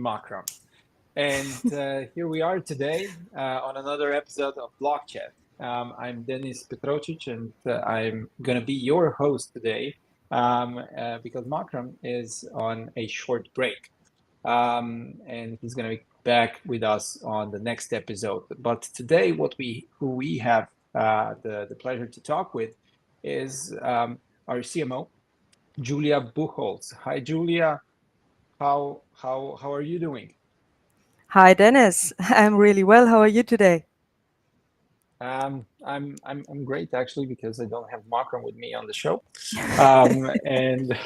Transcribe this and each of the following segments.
Makram. And here we are today on another episode of Blockchat. I'm Denis Petrovcic, and I'm going to be your host today because Makram is on a short break. And he's going to be back with us on the next episode. But today, who we have the pleasure to talk with is our CMO, Julia Buchholz. Hi, Julia. How are you doing? Hi, Dennis. I'm really well. How are you today? I'm great actually because I don't have Makram with me on the show, and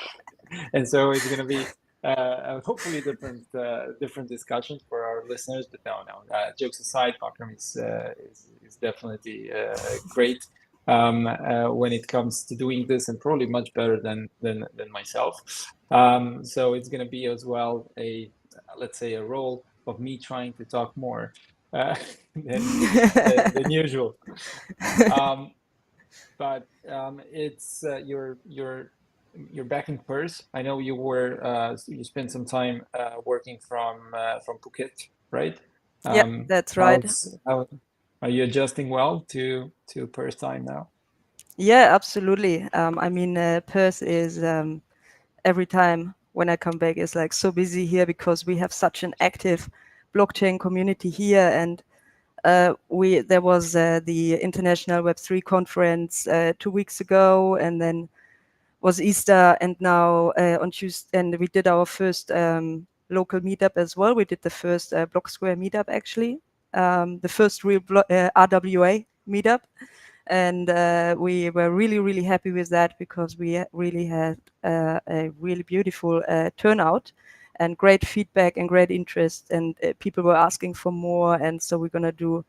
and so it's gonna be hopefully different discussions for our listeners. But jokes aside, Makram is definitely great when it comes to doing this, and probably much better than myself. So it's gonna be as well let's say a role of me trying to talk more than usual. Um, but it's you're back in Perth. I know you spent some time working from Phuket, right? Yeah, that's right. How are you adjusting well to Perth time now? Yeah, absolutely. Perth is every time when I come back is like so busy here because we have such an active blockchain community here, and there was the International Web3 conference 2 weeks ago, and then was Easter, and now on Tuesday, and we did our first local meetup as well. We did the first Blocksquare meetup actually, the first real RWA meetup, and we were really happy with that because we really had a really beautiful turnout and great feedback and great interest, and people were asking for more, and so we're gonna do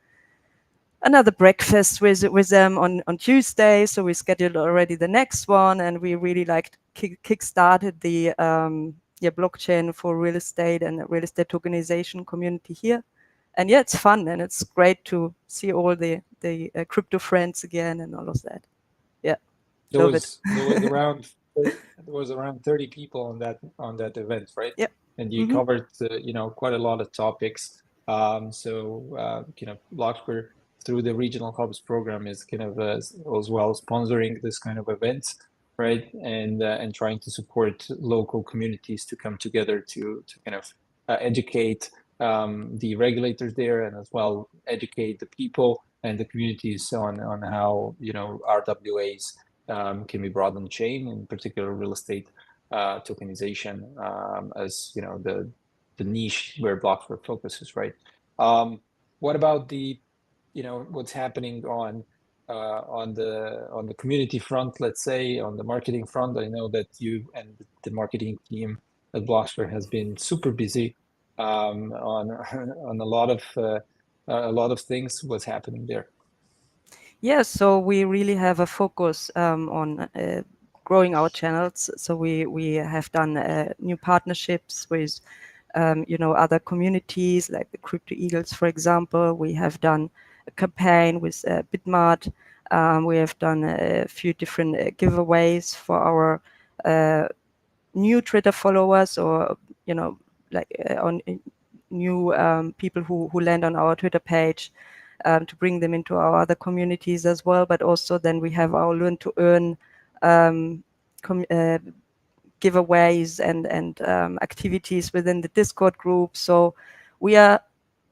another breakfast with them on Tuesday. So we scheduled already the next one, and we really like kick-started the blockchain for real estate and real estate tokenization community here. And yeah, it's fun and it's great to see all the crypto friends again and all of that. Yeah, There love it. was there was around there was around 30 people on that event, right? Yeah. And you Mm-hmm. covered quite a lot of topics. Blocksquare through the regional hubs program is kind of as well sponsoring this kind of events, right? And trying to support local communities to come together to kind of educate the regulators there, and as well educate the people and the communities on how RWAs can be brought on chain, in particular real estate tokenization, as the niche where Blocksquare focuses, right? What about what's happening on the community front, let's say, on the marketing front? I know that you and the marketing team at Blocksquare has been super busy on on a lot of things. What's happening there? Yeah, so we really have a focus on growing our channels. So we have done new partnerships with other communities like the Crypto Eagles, for example. We have done a campaign with Bitmart. We have done a few different giveaways for our new Twitter followers, or on new people who land on our Twitter page, to bring them into our other communities as well. But also then we have our Learn to Earn giveaways and activities within the Discord group. So we are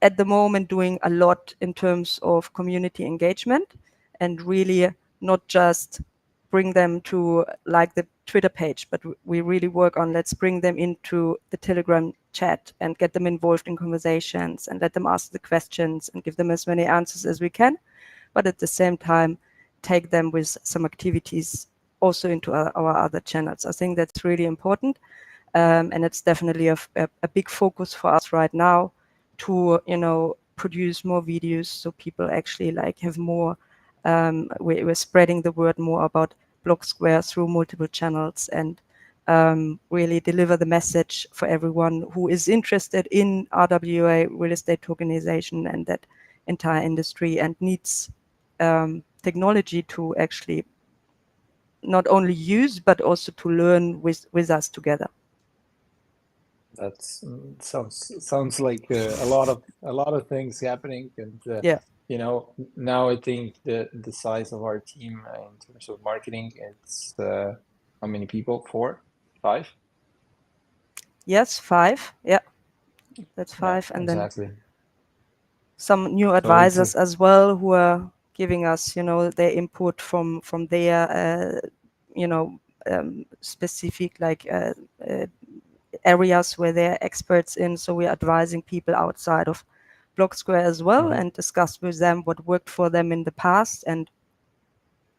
at the moment doing a lot in terms of community engagement, and really not just bring them to like the Twitter page, but we really work on let's bring them into the Telegram chat and get them involved in conversations and let them ask the questions and give them as many answers as we can. But at the same time, take them with some activities also into our other channels. I think that's really important. And it's definitely a big focus for us right now to, produce more videos so people actually have more. We're spreading the word more about Blocksquare through multiple channels, and really deliver the message for everyone who is interested in RWA, real estate tokenization, and that entire industry, and needs technology to actually not only use but also to learn with us together. That's sounds like a lot of things happening, and Yeah. you know, now I think the size of our team in terms of marketing, it's how many people? 4, 5? Yes, 5. Yeah, that's Yeah, 5, and then exactly. some new So it's advisors as well who are giving us, their input from their, specific like areas where they're experts in. So we're advising people outside of Blocksquare as well, mhm. and discuss with them what worked for them in the past, and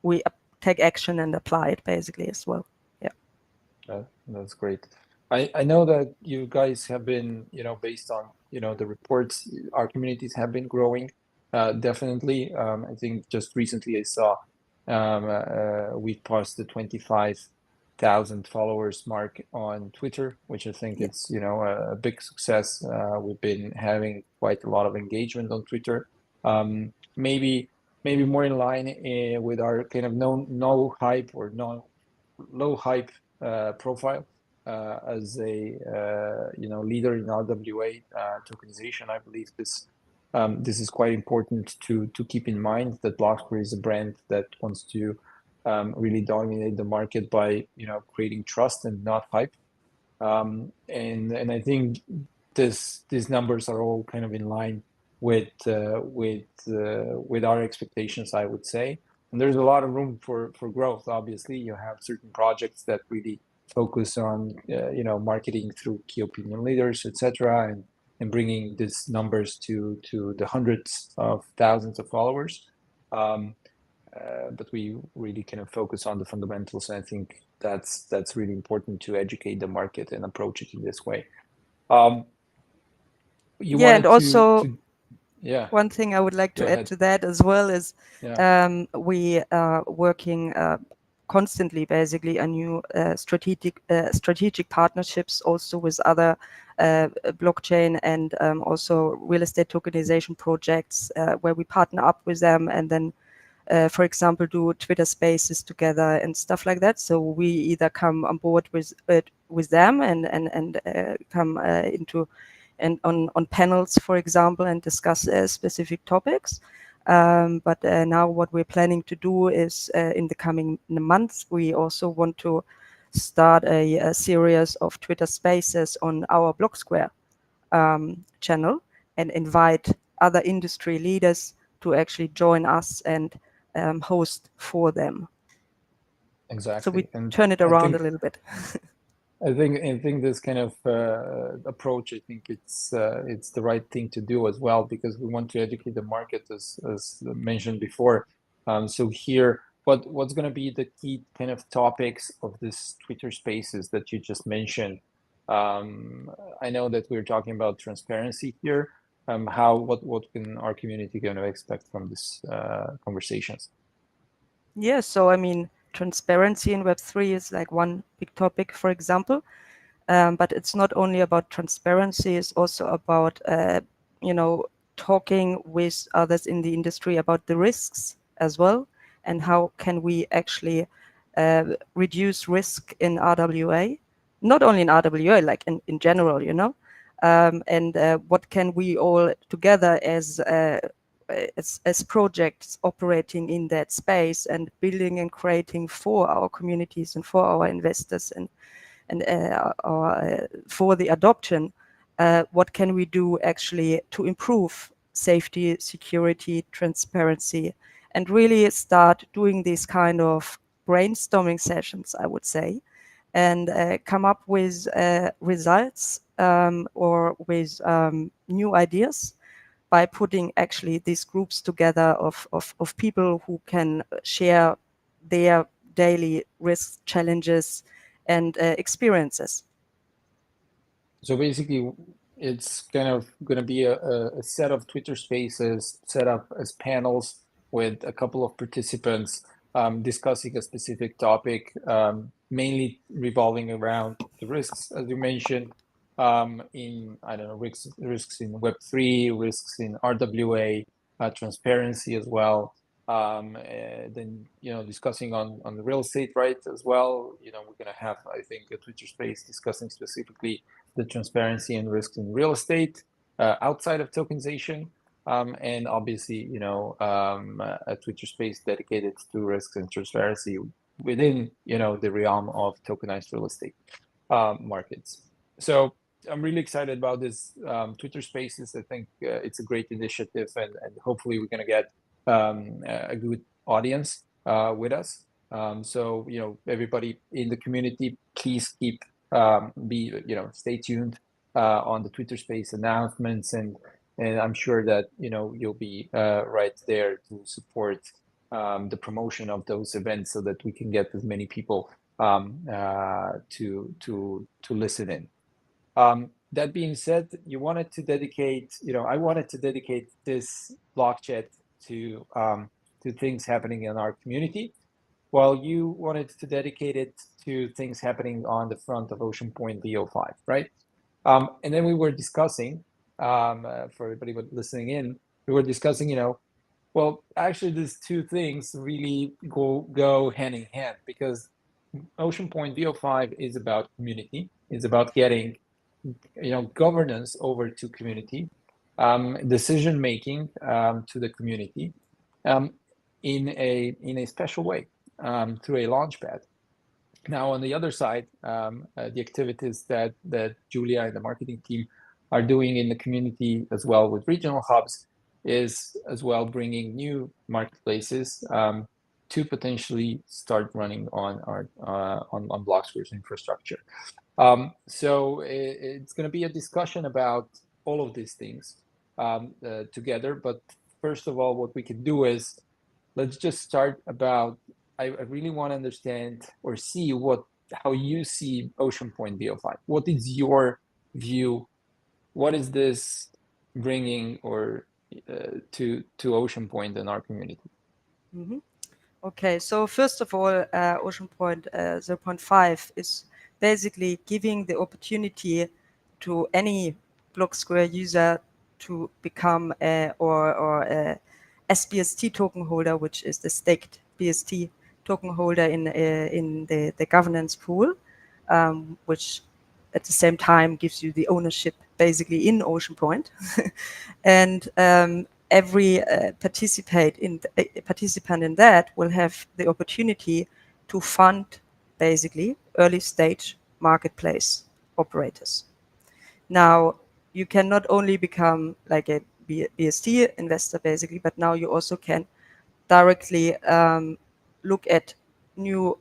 we take action and apply it basically as well. Yeah. That's great. I know that you guys have been, based on, the reports, our communities have been growing. Definitely. I think just recently I saw we passed the 25,000 followers mark on Twitter, which I think Yeah. it's, a big success. We've been having quite a lot of engagement on Twitter. Maybe more in line with our kind of no hype or no low hype profile as a leader in RWA tokenization. I believe this is quite important to keep in mind, that Blocksquare is a brand that wants to really dominate the market by creating trust and not hype. And I think these numbers are all kind of in line with our expectations, I would say. And there's a lot of room for growth. Obviously, you have certain projects that really focus on marketing through key opinion leaders, etc., and bringing these numbers to the hundreds of thousands of followers. But we really kind of focus on the fundamentals, and I think that's really important to educate the market and approach it in this way. You Yeah, and wanted also to yeah, one thing I would like go to add ahead. to that as well is Yeah. we are working constantly, basically, on new strategic partnerships also with other blockchain and also real estate tokenization projects where we partner up with them, and then for example, do Twitter Spaces together and stuff like that. So we either come on board with them and come into and on panels, for example, and discuss specific topics. But now what we're planning to do is in the coming months, we also want to start a series of Twitter Spaces on our Blocksquare channel and invite other industry leaders to actually join us and host for them. So we Exactly. And turn it I around a think little bit. I think this kind of approach, I think it's the right thing to do as well, because we want to educate the market, as mentioned before. So here, what's going to be the key kind of topics of this Twitter Spaces that you just mentioned? I know that we're talking about transparency here. What can our community going to expect from this conversations? Yeah, so I mean, transparency in Web3 is like one big topic, for example. But it's not only about transparency, it's also about, talking with others in the industry about the risks as well, and how can we actually reduce risk in RWA, not only in RWA, like in general, and what can we all together as projects operating in that space and building and creating for our communities and for our investors and for the adoption, what can we do actually to improve safety, security, transparency, and really start doing these kind of brainstorming sessions, I would say, and come up with results or with new ideas by putting actually these groups together of people who can share their daily risk challenges and experiences. So basically, it's kind of going to be a set of Twitter Spaces set up as panels with a couple of participants discussing a specific topic, mainly revolving around the risks, as you mentioned, in, I don't know, risks in Web3, risks in RWA, transparency as well. Then discussing on the real estate, right, as well. We're going to have, I think, a Twitter Space discussing specifically the transparency and risks in real estate outside of tokenization. And obviously, a Twitter space dedicated to risks and transparency within, the realm of tokenized real estate markets. So I'm really excited about this Twitter Spaces. I think it's a great initiative, and hopefully we're going to get a good audience with us. So everybody in the community, please stay tuned on the Twitter Space announcements, and I'm sure that you'll be right there to support the promotion of those events so that we can get as many people to listen in. That being said, I wanted to dedicate this block chat to things happening in our community, while you wanted to dedicate it to things happening on the front of Oceanpoint V0.5, right? And then we were discussing, for everybody listening in, we were discussing, well, actually, these two things really go hand in hand, because Oceanpoint V0.5 is about community. It's about getting, governance over to community, decision making to the community, in a special way, through a launchpad. Now, on the other side, the activities that Julia and the marketing team are doing in the community as well with regional hubs is as well bringing new marketplaces to potentially start running on our on Blocksquare's infrastructure. So it's going to be a discussion about all of these things together. But first of all, what we can do is let's just start about. I really want to understand or see how you see Oceanpoint V0.5. What is your view? What is this bringing or to Oceanpoint and our community? Mm-hmm. Okay, so first of all, Oceanpoint 0.5 is basically giving the opportunity to any Blocksquare user to become a sBST token holder, which is the staked BST token holder in the governance pool, which at the same time gives you the ownership basically in Oceanpoint. And every participant in that will have the opportunity to fund basically early stage marketplace operators. Now, you can not only become like a BST investor basically, but now you also can directly look at new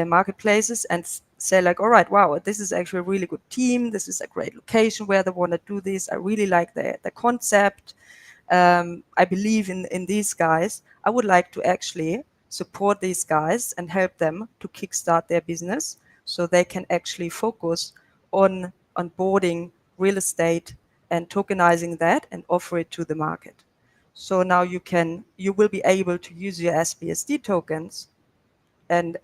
marketplaces and say like, all right, wow, this is actually a really good team. This is a great location where they want to do this. I really like the concept. I believe in these guys. I would like to actually support these guys and help them to kickstart their business so they can actually focus on onboarding real estate and tokenizing that and offer it to the market. So now you will be able to use your sBST tokens and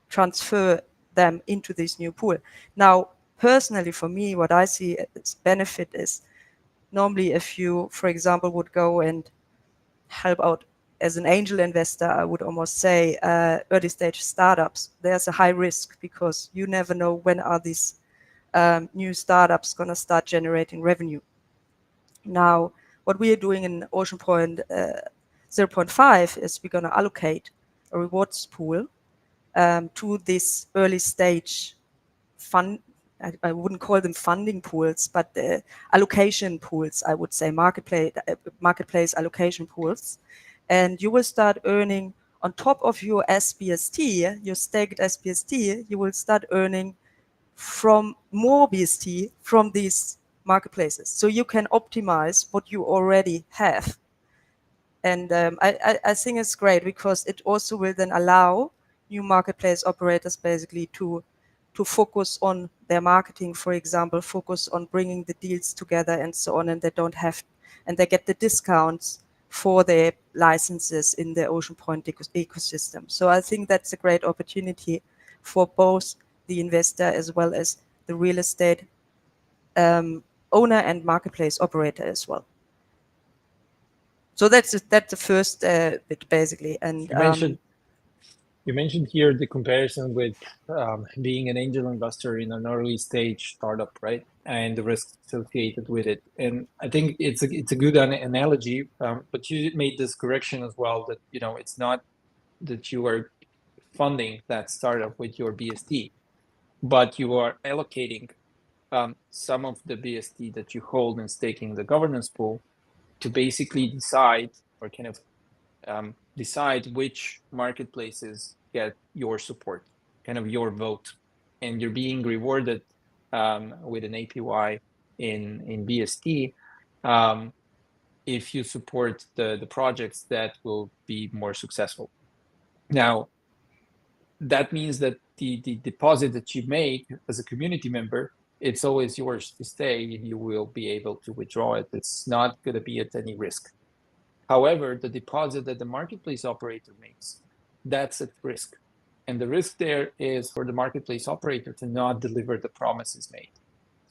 transfer them into this new pool. Now, personally, for me, what I see its benefit is normally if you, for example, would go and help out as an angel investor, I would almost say early stage startups, there's a high risk because you never know when are these new startups going to start generating revenue. Now, what we are doing in Oceanpoint 0.5 is we're going to allocate a rewards pool to this early stage fund. I wouldn't call them funding pools, but allocation pools, I would say, marketplace allocation pools. And you will start earning on top of your sBST, your staked sBST, you will start earning from more BST from these marketplaces. So you can optimize what you already have. And I think it's great because it also will then allow new marketplace operators basically to focus on their marketing, for example, focus on bringing the deals together and so on, and they get the discounts for their licenses in the Oceanpoint ecosystem. So I think that's a great opportunity for both the investor as well as the real estate owner and marketplace operator as well. So that's the first bit basically. And You mentioned here the comparison with being an angel investor in an early stage startup, right? And the risks associated with it. And I think it's a good analogy, but you made this correction as well that, you know, it's not that you are funding that startup with your BST, but you are allocating some of the BST that you hold and staking the governance pool to basically decide or kind of decide which marketplaces get your support, kind of your vote, and you're being rewarded with an APY in BST if you support the projects that will be more successful. Now, that means that the deposit that you make as a community member, it's always yours to stay, and you will be able to withdraw it. It's not going to be at any risk. However, the deposit that the marketplace operator makes, that's at risk. And the risk there is for the marketplace operator to not deliver the promises made.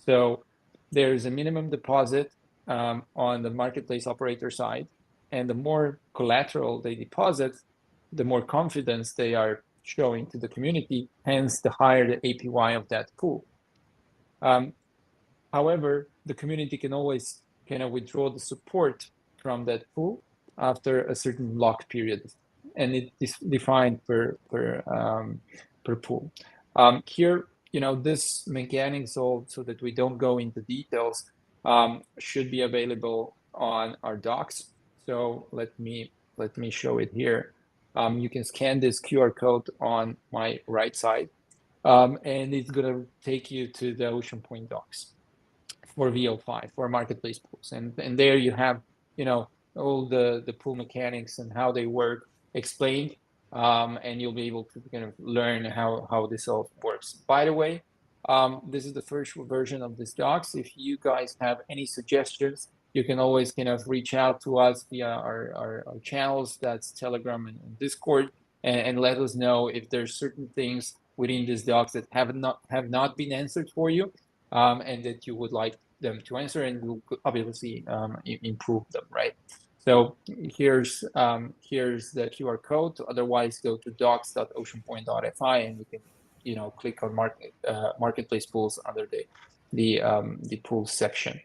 So there's a minimum deposit on the marketplace operator side, and the more collateral they deposit, the more confidence they are showing to the community, hence the higher the APY of that pool. However, the community can always kind of withdraw the support from that pool after a certain lock period, and it is defined per pool. Here, you know, this mechanics, so that we don't go into details, should be available on our docs. So let me show it here. You can scan this QR code on my right side, and it's gonna take you to the Oceanpoint docs for V0.5 for marketplace pools, and there you have, you know, all the pool mechanics and how they work explained, and you'll be able to kind of learn how this all works. By the way, this is the first version of this docs. If you guys have any suggestions, you can always kind of reach out to us via our channels, that's Telegram and Discord, and let us know if there's certain things within this docs that have not been answered for you, and that you would like them to answer, and we'll obviously improve them, right? So here's the QR code. Otherwise, go to docs.oceanpoint.fi, and you can, you know, click on marketplace pools under the pools section.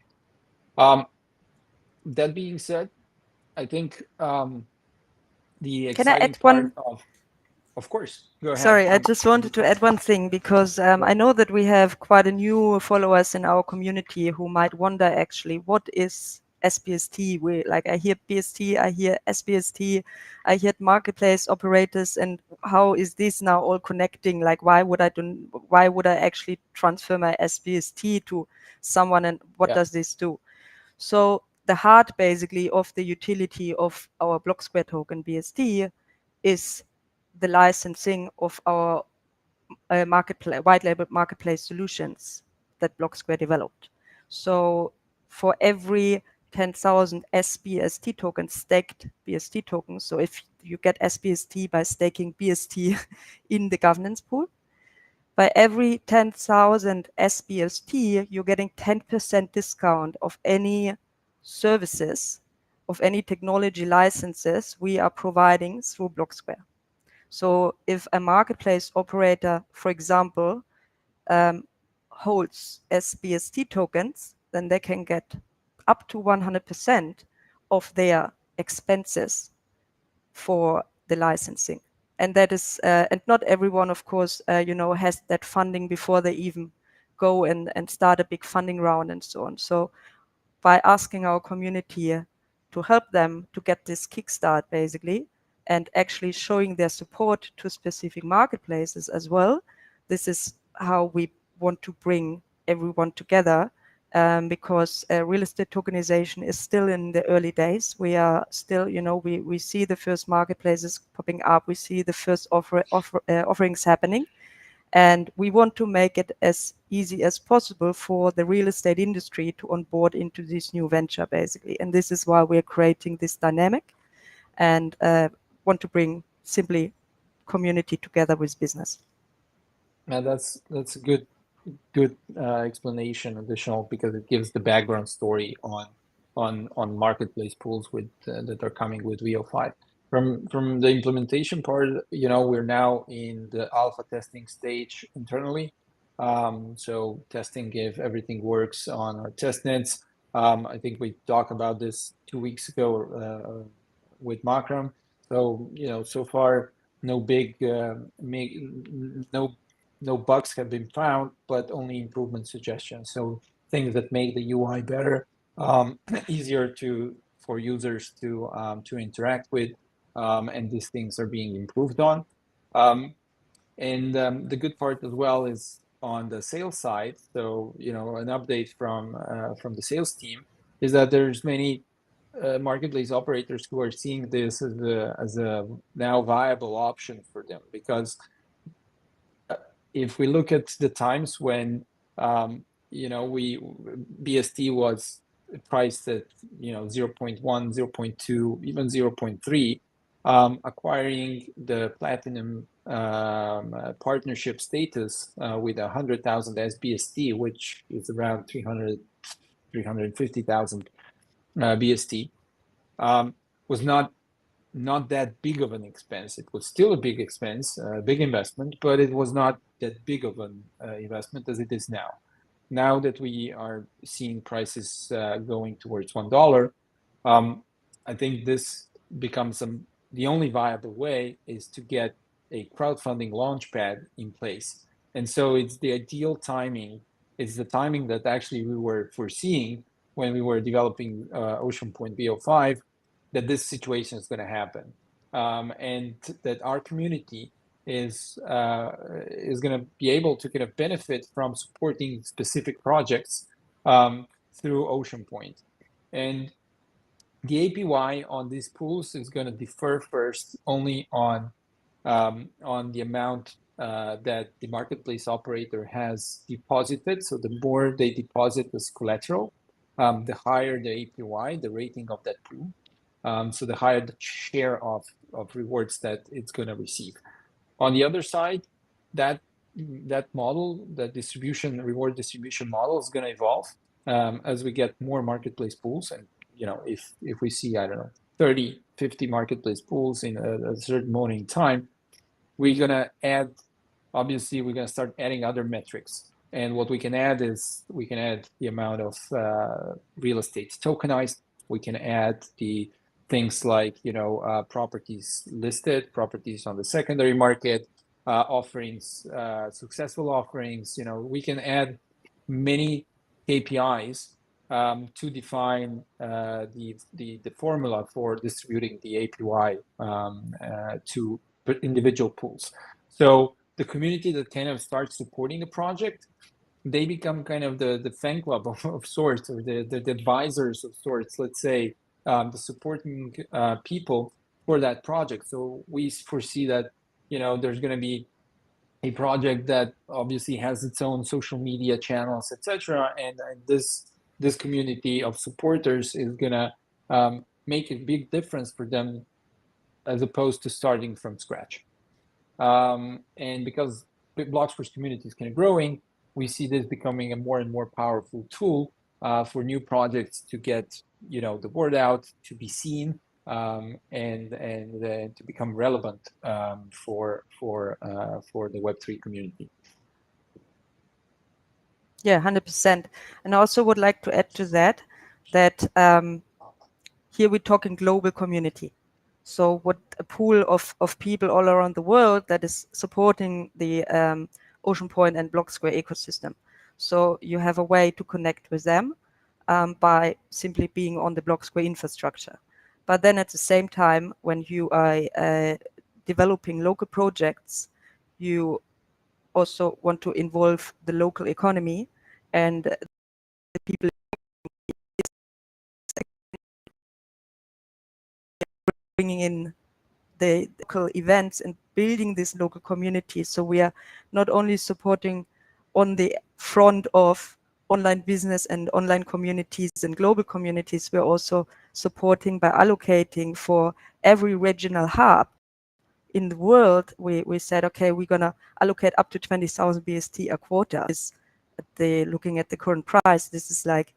That being said, I think the exciting part of course, go ahead. Sorry, I just wanted to add one thing, because I know that we have quite a new followers in our community who might wonder actually what is sBST. I hear BST, I hear sBST, I hear marketplace operators, and how is this now all connecting? Like, why would I actually transfer my sBST to someone, and what does this do? So the heart basically of the utility of our Blocksquare token BST is the licensing of our white label marketplace solutions that Blocksquare developed. So for every 10,000 sBST tokens, staked BST tokens, so if you get sBST by staking BST in the governance pool, by every 10,000 sBST, you're getting 10% discount of any services, of any technology licenses we are providing through Blocksquare. So if a marketplace operator, for example, holds sBST tokens, then they can get up to 100% of their expenses for the licensing. And that is, and not everyone, of course, has that funding before they even go and start a big funding round and so on. So by asking our community to help them to get this kickstart, basically, and actually showing their support to specific marketplaces as well, this is how we want to bring everyone together, because real estate tokenization is still in the early days. We are still, we see the first marketplaces popping up. We see the first offerings happening. And we want to make it as easy as possible for the real estate industry to onboard into this new venture, basically. And this is why we're creating this dynamic and want to bring simply community together with business. Now that's a good explanation, additional, because it gives the background story on marketplace pools with that are coming with V0.5. From the implementation part, you know, we're now in the alpha testing stage internally. So testing if everything works on our test nets. I think we talked about this 2 weeks ago with Makram. So, you know, so far no big no bugs have been found, but only improvement suggestions. So things that make the UI better, easier for users to interact with, and these things are being improved on. The good part as well is on the sales side. So, you know, an update from the sales team is that there's many marketplace operators who are seeing this as a now viable option for them, because if we look at the times when you know, BST was priced at, you know, 0.1, 0.2, even 0.3, acquiring the platinum partnership status with 100,000 sBST, which is around 350,000 BST, was not that big of an expense. It was still a big expense, a big investment, but it was not that big of an investment as it is now. Now that we are seeing prices going towards $1, I think this becomes the only viable way is to get a crowdfunding launchpad in place. And so it's the ideal timing. It's the timing that actually we were foreseeing when we were developing Oceanpoint V0.5, that this situation is going to happen, and that our community is going to be able to kind of benefit from supporting specific projects through Oceanpoint. And the APY on these pools is going to differ first only on the amount that the marketplace operator has deposited. So the more they deposit as collateral, the higher the APY, the rating of that pool. So the higher the share of rewards that it's going to receive. On the other side, that model, that reward distribution model, is going to evolve as we get more marketplace pools. And, you know, if we see, I don't know, 30, 50 marketplace pools in a certain moment in time, we're going to add, obviously, we're going to start adding other metrics. And what we can add is we can add the amount of real estate tokenized. We can add the things like, you know, properties listed, properties on the secondary market, offerings, successful offerings. You know, we can add many KPIs to define the formula for distributing the APY to individual pools. So the community that kind of starts supporting a project, they become kind of the fan club of sorts, or the advisors of sorts, let's say, the supporting people for that project. So we foresee that, you know, there's going to be a project that obviously has its own social media channels, etc., and this community of supporters is going to make a big difference for them, as opposed to starting from scratch. And because Blocksquare's community is kind of growing, we see this becoming a more and more powerful tool for new projects to get, you know, the word out, to be seen, and to become relevant for the Web3 community. Yeah, 100%. And I also would like to add to that here we're talking global community. So what a pool of people all around the world that is supporting the Oceanpoint and Blocksquare ecosystem. So you have a way to connect with them by simply being on the Blocksquare infrastructure. But then at the same time, when you are developing local projects, you also want to involve the local economy and the people bringing in the local events and building these local communities. So we are not only supporting on the front of online business and online communities and global communities, we're also supporting by allocating for every regional hub in the world. We said, okay, we're going to allocate up to 20,000 BST a quarter. Looking at the current price, this is like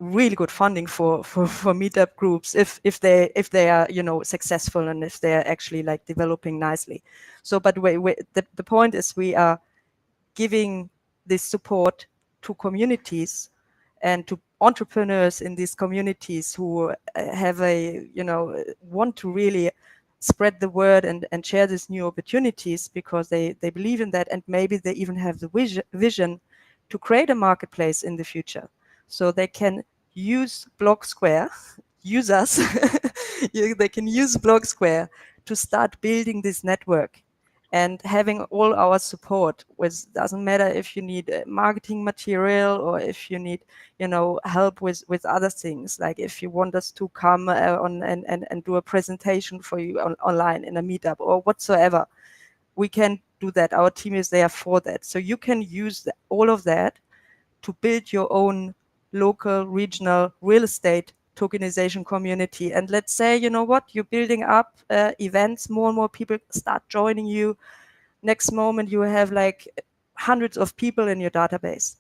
really good funding for meetup groups if they are, you know, successful and if they are actually like developing nicely. So, but the point is we are giving this support to communities and to entrepreneurs in these communities who have a, you know, want to really spread the word and share these new opportunities because they believe in that, and maybe they even have the vision to create a marketplace in the future. So they can use Blocksquare, use us, they can use Blocksquare to start building this network and having all our support, which doesn't matter if you need marketing material or if you need, you know, help with other things, like if you want us to come on and do a presentation for you online in a meetup or whatsoever, we can do that. Our team is there for that. So you can use all of that to build your own local, regional real estate tokenization community. And let's say, you know what, you're building up events, more and more people start joining you. Next moment, you have like hundreds of people in your database.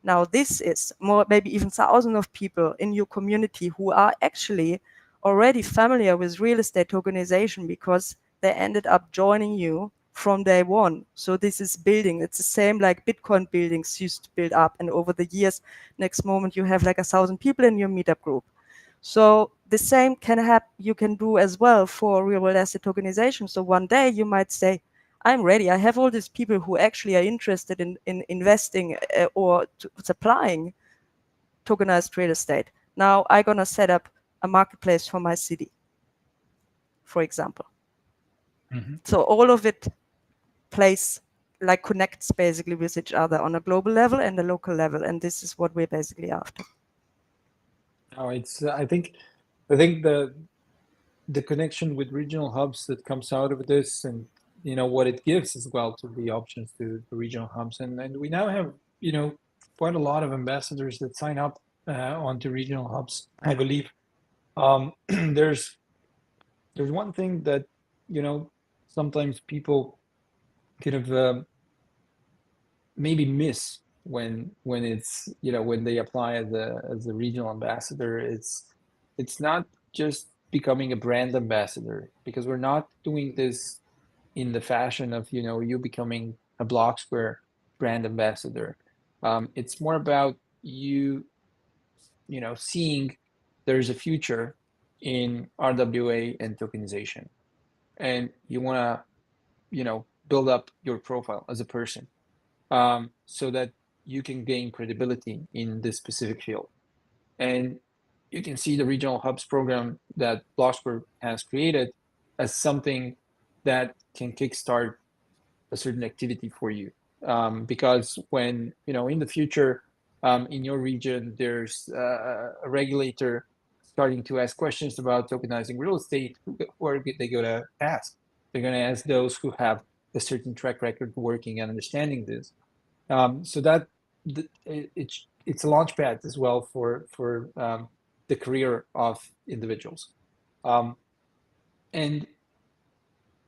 Now, this is more, maybe even thousands of people in your community who are actually already familiar with real estate tokenization because they ended up joining you from day one. So this is building. It's the same like Bitcoin buildings used to build up. And over the years, next moment, you have like 1,000 people in your meetup group. So the same can happen, you can do as well for real world asset tokenization. So one day you might say, I'm ready. I have all these people who actually are interested in investing or supplying tokenized real estate. Now I'm going to set up a marketplace for my city, for example. Mm-hmm. So all of it plays like connects basically with each other on a global level and a local level. And this is what we're basically after. Oh, it's I think the connection with regional hubs that comes out of this, and you know what it gives as well to the options to the regional hubs, and we now have, you know, quite a lot of ambassadors that sign up onto regional hubs. I believe there's one thing that, you know, sometimes people kind of maybe miss when it's, you know, when they apply as a regional ambassador. It's not just becoming a brand ambassador, because we're not doing this in the fashion of, you know, you becoming a Blocksquare brand ambassador. It's more about you know, seeing there's a future in RWA and tokenization, and you want to, you know, build up your profile as a person, so that you can gain credibility in this specific field. And you can see the regional hubs program that Blocksquare has created as something that can kickstart a certain activity for you. Because when, you know, in the future, in your region, there's a regulator starting to ask questions about tokenizing real estate, who are they going to ask? They're going to ask those who have a certain track record working and understanding this. So that it's a launch pad as well for the career of individuals. And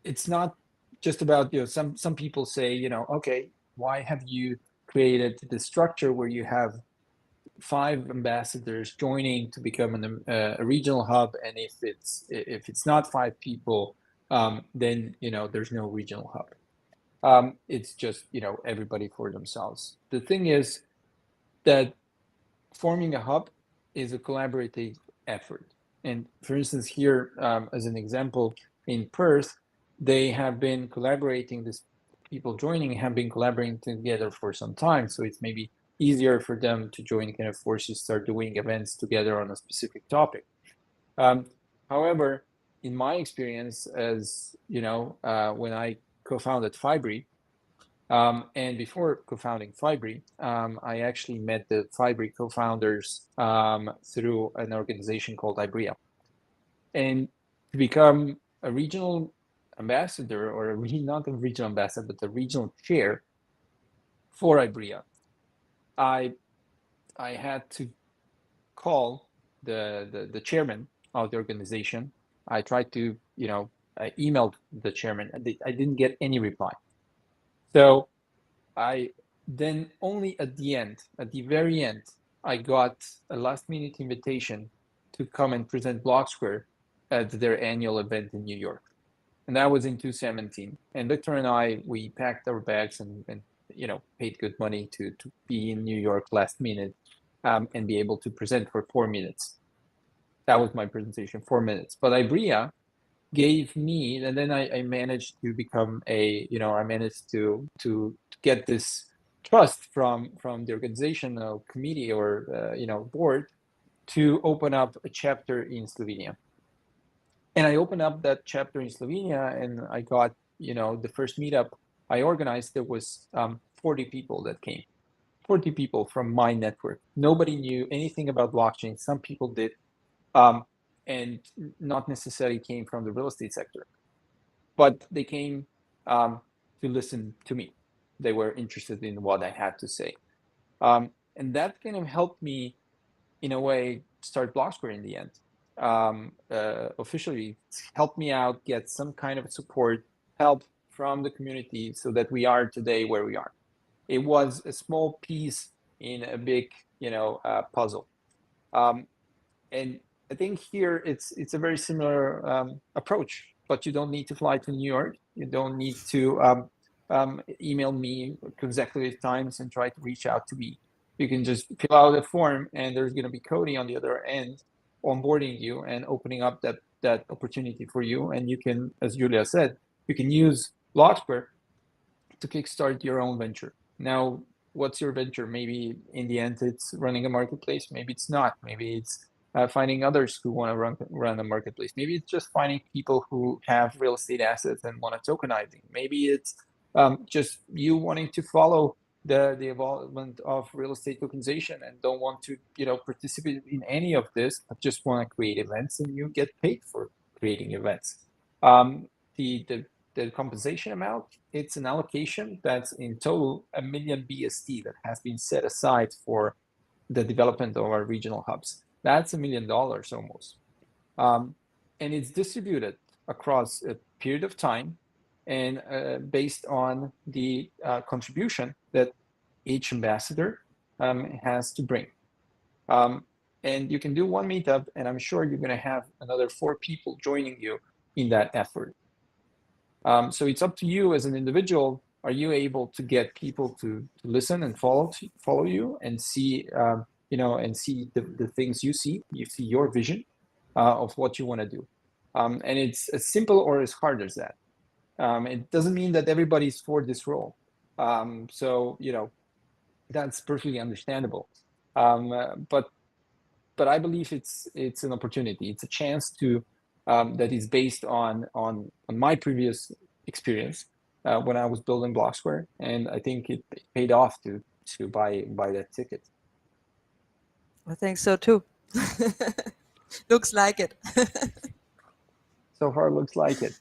it's not just about, you know, some people say, you know, okay, why have you created this structure where you have 5 ambassadors joining to become a regional hub, and if it's not 5 people, then, you know, there's no regional hub. It's just, you know, everybody for themselves. The thing is that forming a hub is a collaborative effort. And for instance, here, as an example, in Perth, they have been collaborating, this people joining have been collaborating together for some time. So it's maybe easier for them to join kind of forces, start doing events together on a specific topic. However, in my experience, as you know, when I co-founded Fibri, and before co-founding Fibri, I actually met the Fibri co-founders through an organization called Ibria. And to become a regional ambassador, or not a regional ambassador, but the regional chair for Ibria, I had to call the chairman of the organization. I tried to, you know, I emailed the chairman, and I didn't get any reply. So I then only at the very end, I got a last-minute invitation to come and present Blocksquare at their annual event in New York. And that was in 2017. And Victor and I, we packed our bags and paid good money to be in New York last minute and be able to present for 4 minutes. That was my presentation, 4 minutes. But Ibrea gave me, and then I managed to become I managed to get this trust from the organizational committee or board to open up a chapter in Slovenia. And I opened up that chapter in Slovenia, and I got the first meetup I organized. There was 40 people that came, 40 people from my network. Nobody knew anything about blockchain. Some people did, and not necessarily came from the real estate sector, but they came to listen to me. They were interested in what I had to say. And that kind of helped me, in a way, start Blocksquare in the end. Officially, helped me out, get some kind of support, help from the community so that we are today where we are. It was a small piece in a big, puzzle. And I think here it's a very similar approach, but you don't need to fly to New York. You don't need to email me consecutive times and try to reach out to me. You can just fill out a form, and there's going to be Cody on the other end onboarding you and opening up that opportunity for you. And you can, as Julia said, you can use Blocksquare to kickstart your own venture. Now, what's your venture? Maybe in the end it's running a marketplace. Maybe it's not. Maybe it's finding others who want to run a marketplace. Maybe it's just finding people who have real estate assets and want to tokenize it. Maybe it's just you wanting to follow the evolvement of real estate tokenization and don't want to participate in any of this, but just want to create events, and you get paid for creating events. The compensation amount, it's an allocation that's in total 1 million BST that has been set aside for the development of our regional hubs. That's $1 million almost. And it's distributed across a period of time and based on the contribution that each ambassador has to bring. And you can do one meetup, and I'm sure you're going to have another 4 people joining you in that effort. So it's up to you as an individual. Are you able to get people to listen and follow you and see, and see the things you see your vision of what you want to do. And it's as simple or as hard as that. It doesn't mean that everybody's for this role. So, that's perfectly understandable. But I believe it's an opportunity. It's a chance to that is based on my previous experience when I was building Blocksquare, and I think it paid off to buy that ticket. I think so too. Looks like it. So far, looks like it.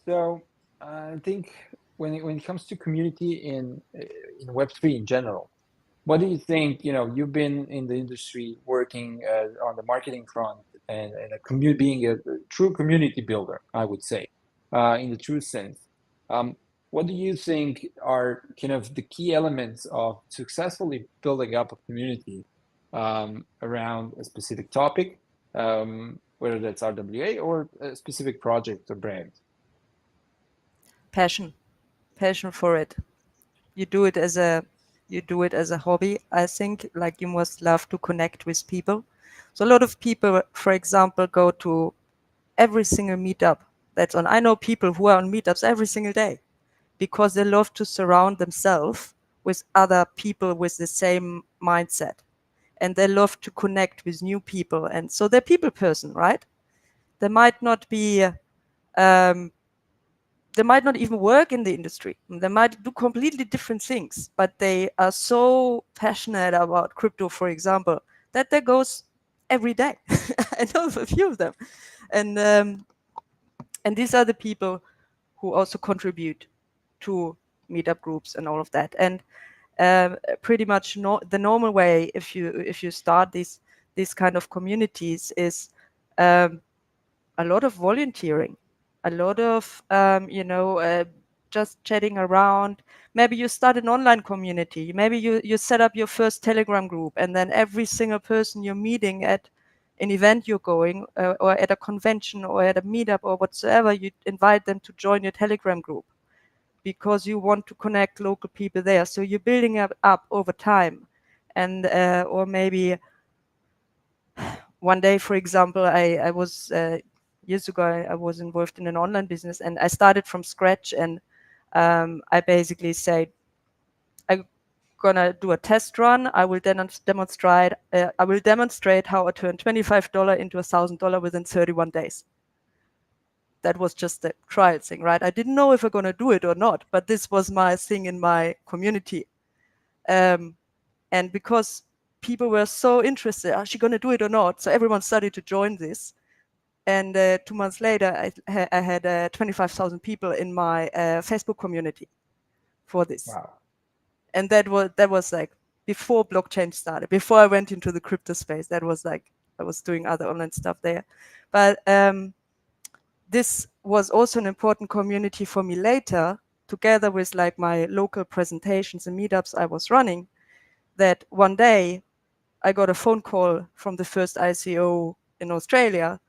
So I think when it comes to community in Web3 in general, what do you think? You've been in the industry working on the marketing front and being a true community builder, I would say, in the true sense. What do you think are kind of the key elements of successfully building up a community around a specific topic, whether that's RWA or a specific project or brand? Passion for it. You do it as a hobby. I think, like, you must love to connect with people. So a lot of people, for example, go to every single meetup that's on. I know people who are on meetups every single day because they love to surround themselves with other people with the same mindset, and they love to connect with new people. And so they're people person, right? They might not be they might not even work in the industry. They might do completely different things, but they are so passionate about crypto, for example, that they goes every day. I know a few of them. And these are the people who also contribute to meetup groups and all of that. And pretty much the normal way, if you start these kind of communities, is a lot of volunteering, a lot of just chatting around. Maybe you start an online community. Maybe you set up your first Telegram group, and then every single person you're meeting at an event you're going, or at a convention or at a meetup or whatsoever, you invite them to join your Telegram group because you want to connect local people there. So you're building it up over time. And or maybe one day, for example, I was years ago, I was involved in an online business, and I started from scratch. And I basically said, I'm gonna do a test run. I will then demonstrate. I will demonstrate how I turn $25 into $1,000 within 31 days. That was just a trial thing, right? I didn't know if I'm gonna do it or not, but this was my thing in my community. And because people were so interested, is she going to do it or not? So everyone started to join this. And 2 months later, I had 25,000 people in my Facebook community for this. Wow. And that was like before blockchain started, before I went into the crypto space. That was like I was doing other online stuff there. But this was also an important community for me later, together with like my local presentations and meetups I was running. That one day I got a phone call from the first ICO in Australia,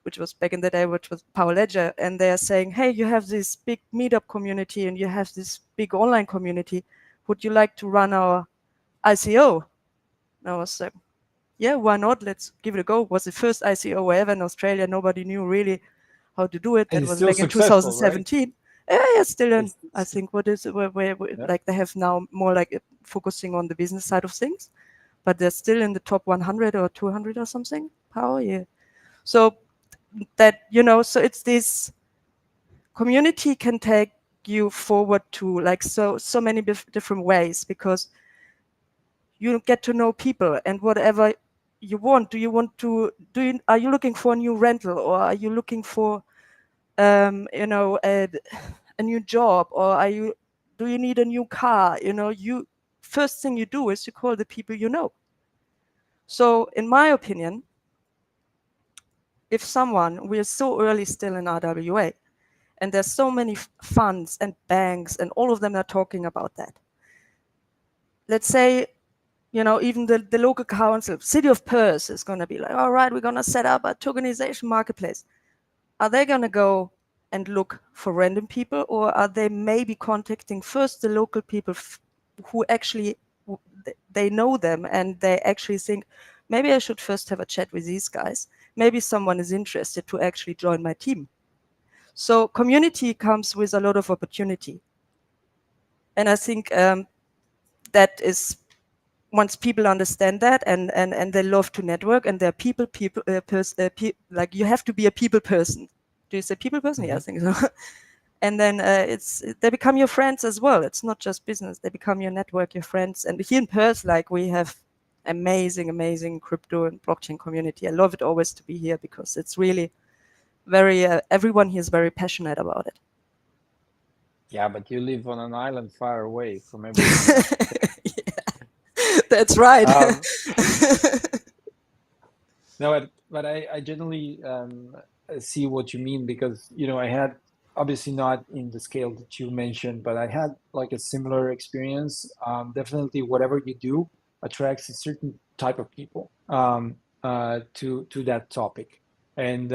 which was back in the day, which was Power Ledger. And they're saying, hey, you have this big meetup community and you have this big online community. Would you like to run our ICO? And I was like, yeah, why not? Let's give it a go. It was the first ICO ever in Australia. Nobody knew really how to do it. And That it's was still back in successful, right? 2017. Yeah, still in, It's, I think, what is it, where yeah. like they have now more like focusing on the business side of things, but they're still in the top 100 or 200 or something. Power, yeah. So that, so it's this community can take you forward to like so many different ways, because you get to know people and whatever you want. Are you looking for a new rental, or are you looking for a new job, or do you need a new car? You first thing you do is you call the people you know. So in my opinion, if we're so early still in RWA, and there's so many funds and banks and all of them are talking about that. Let's say, even the local council, City of Perth is going to be like, all right, we're going to set up a tokenization marketplace. Are they going to go and look for random people, or are they maybe contacting first the local people who actually, they know them and they actually think, maybe I should first have a chat with these guys. Maybe someone is interested to actually join my team. So community comes with a lot of opportunity. And I think that is, once people understand that and they love to network, and they're like, you have to be a people person. Do you say people person? Yeah, I think so. And then they become your friends as well. It's not just business. They become your network, your friends. And here in Perth, like, we have amazing crypto and blockchain community. I love it always to be here, because it's really very, everyone here is very passionate about it. Yeah, but you live on an island far away from everything else. Yeah, that's right. No, but I generally see what you mean, because I had, obviously not in the scale that you mentioned, but I had like a similar experience. Definitely, whatever you do attracts a certain type of people to that topic. And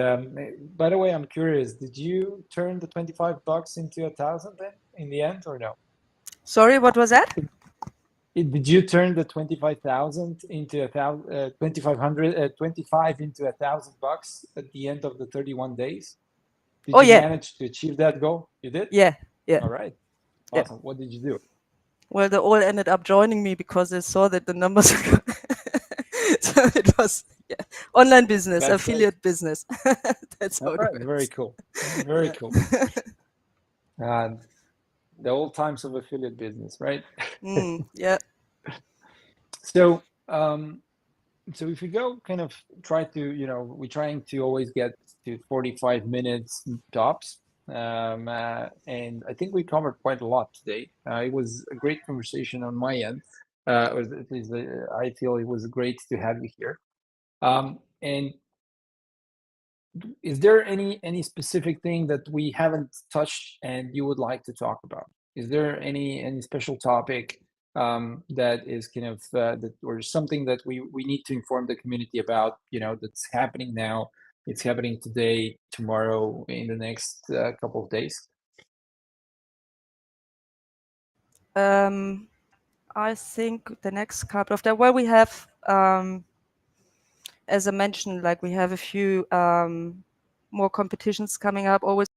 by the way, I'm curious, did you turn the $25 into 1,000 then in the end, or no? Sorry, what was that? Did you turn the 25,000 into 2,500, 25 into $1,000 at the end of the 31 days? Did you Yeah. manage to achieve that goal? You did? Yeah. All right. Yeah. Awesome. What did you do? Well, they all ended up joining me because they saw that the numbers are so it was online business, That's affiliate business. That's how all it right. works. Very cool. Very cool. The old times of affiliate business, right? Yeah. So, so if we go kind of try to, we're trying to always get to 45 minutes tops. And I think we covered quite a lot today. It was a great conversation on my end. Or at least I feel it was great to have you here. And is there any specific thing that we haven't touched and you would like to talk about? Is there any special topic that is kind of that, or something that we need to inform the community about, that's happening now, it's happening today, tomorrow, in the next couple of days? I think the next couple of days, well, we have, as I mentioned, like we have a few more competitions coming up. Always.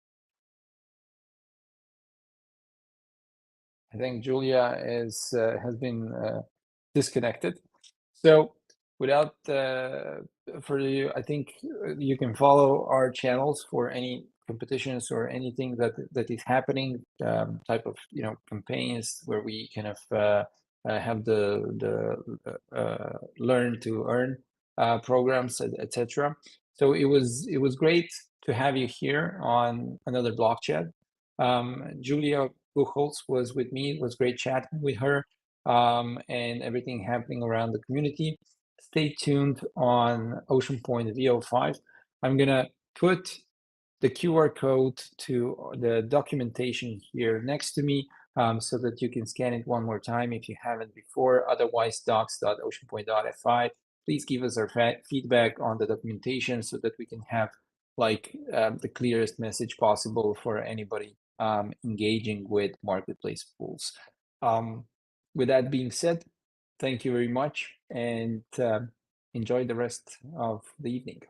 I think Julia has been disconnected. So without further ado, I think you can follow our channels for any competitions or anything that is happening, type of campaigns where we kind of have the learn to earn programs, etc. So it was great to have you here on another block chat. Julia Buchholz was with me. It was great chatting with her, and everything happening around the community. Stay tuned on Oceanpoint V0.5. I'm gonna put the QR code to the documentation here next to me, so that you can scan it one more time if you haven't before. Otherwise, docs.oceanpoint.fi. Please give us our feedback on the documentation so that we can have the clearest message possible for anybody engaging with marketplace pools. With that being said, thank you very much, and enjoy the rest of the evening.